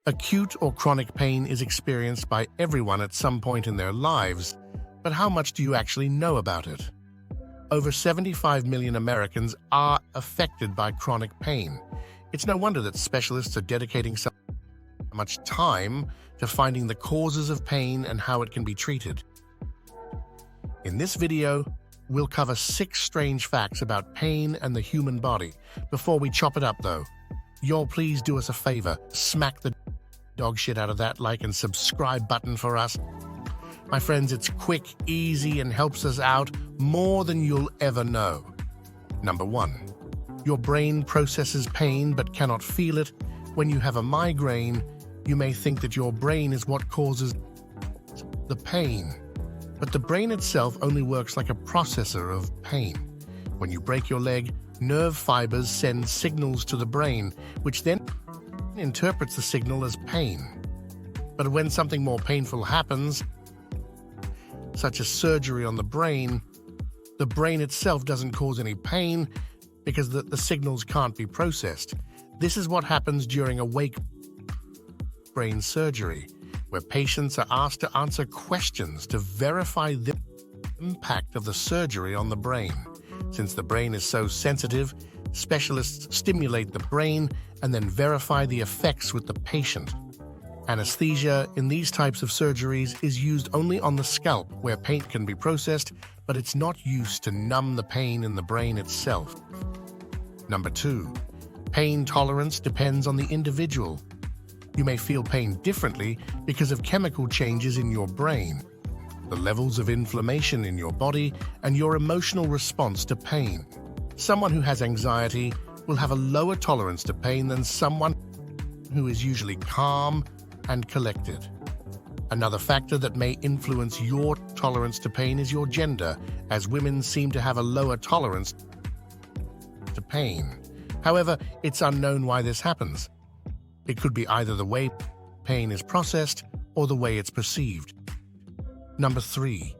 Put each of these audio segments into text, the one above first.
Acute or chronic pain is experienced by everyone at some point in their lives, but how much do you actually know about it? Over 75 million Americans are affected by chronic pain. It's no wonder that specialists are dedicating so much time to finding the causes of pain and how it can be treated. In this video, we'll cover 6 strange facts about pain and the human body. Before we chop it up though, y'all please do us a favor, smack the dog shit out of that like and subscribe button for us. My friends, it's quick, easy, and helps us out more than you'll ever know. Number 1. Your brain processes pain but cannot feel it. When you have a migraine, you may think that your brain is what causes the pain. But the brain itself only works like a processor of pain. When you break your leg, nerve fibers send signals to the brain, which then interprets the signal as pain. But when something more painful happens, such as surgery on the brain itself doesn't cause any pain because the signals can't be processed. This is what happens during awake brain surgery, where patients are asked to answer questions to verify the impact of the surgery on the brain. Since the brain is so sensitive, specialists stimulate the brain and then verify the effects with the patient. Anesthesia in these types of surgeries is used only on the scalp where pain can be processed, but it's not used to numb the pain in the brain itself. Number 2. Pain tolerance depends on the individual. You may feel pain differently because of chemical changes in your brain, the levels of inflammation in your body, and your emotional response to pain. Someone who has anxiety will have a lower tolerance to pain than someone who is usually calm and collected. Another factor that may influence your tolerance to pain is your gender, as women seem to have a lower tolerance to pain. However, it's unknown why this happens. It could be either the way pain is processed or the way it's perceived. Number 3.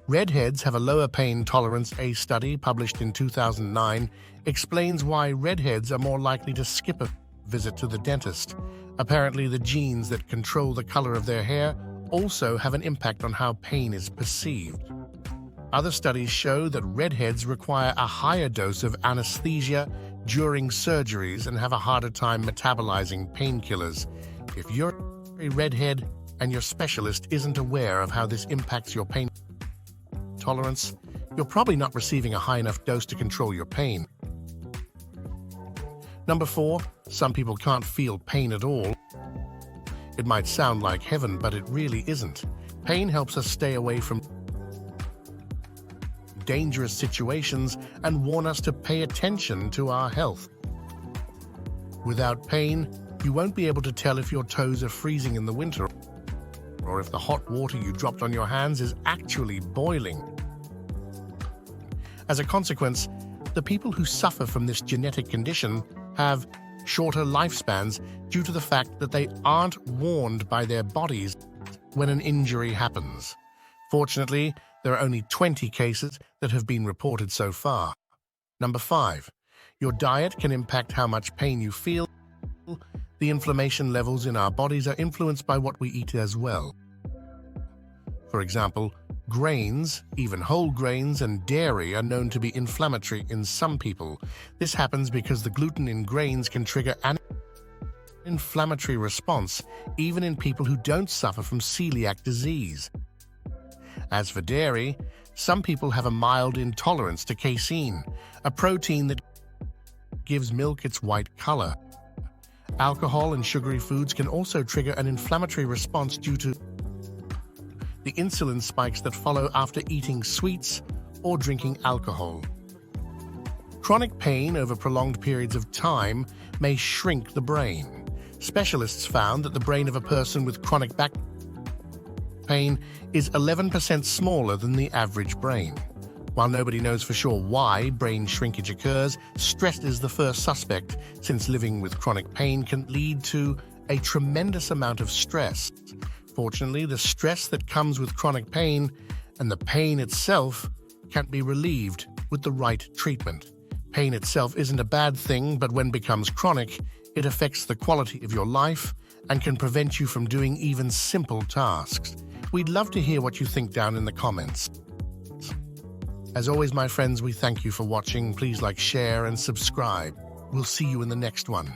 Redheads have a lower pain tolerance. A study published in 2009 explains why redheads are more likely to skip a visit to the dentist. Apparently, the genes that control the color of their hair also have an impact on how pain is perceived. Other studies show that redheads require a higher dose of anesthesia during surgeries and have a harder time metabolizing painkillers. If you're a redhead and your specialist isn't aware of how this impacts your pain tolerance, you're probably not receiving a high enough dose to control your pain. Number 4. Some people can't feel pain at all. It might sound like heaven, but it really isn't. Pain helps us stay away from dangerous situations and warn us to pay attention to our health. Without pain, you won't be able to tell if your toes are freezing in the winter or if the hot water you dropped on your hands is actually boiling. As a consequence, the people who suffer from this genetic condition have shorter lifespans due to the fact that they aren't warned by their bodies when an injury happens. Fortunately, there are only 20 cases that have been reported so far. Number 5. Your diet can impact how much pain you feel. The inflammation levels in our bodies are influenced by what we eat as well. For example, grains, even whole grains, and dairy are known to be inflammatory in some people. This happens because the gluten in grains can trigger an inflammatory response even in people who don't suffer from celiac disease. As for dairy, some people have a mild intolerance to casein, a protein that gives milk its white color. Alcohol and sugary foods can also trigger an inflammatory response due to the insulin spikes that follow after eating sweets or drinking alcohol. Chronic pain over prolonged periods of time may shrink the brain. Specialists found that the brain of a person with chronic back pain is 11% smaller than the average brain. While nobody knows for sure why brain shrinkage occurs, stress is the first suspect, since living with chronic pain can lead to a tremendous amount of stress. Fortunately, the stress that comes with chronic pain and the pain itself can be relieved with the right treatment. Pain itself isn't a bad thing, but when it becomes chronic, it affects the quality of your life and can prevent you from doing even simple tasks. We'd love to hear what you think down in the comments. As always, my friends, we thank you for watching. Please like, share, and subscribe. We'll see you in the next one.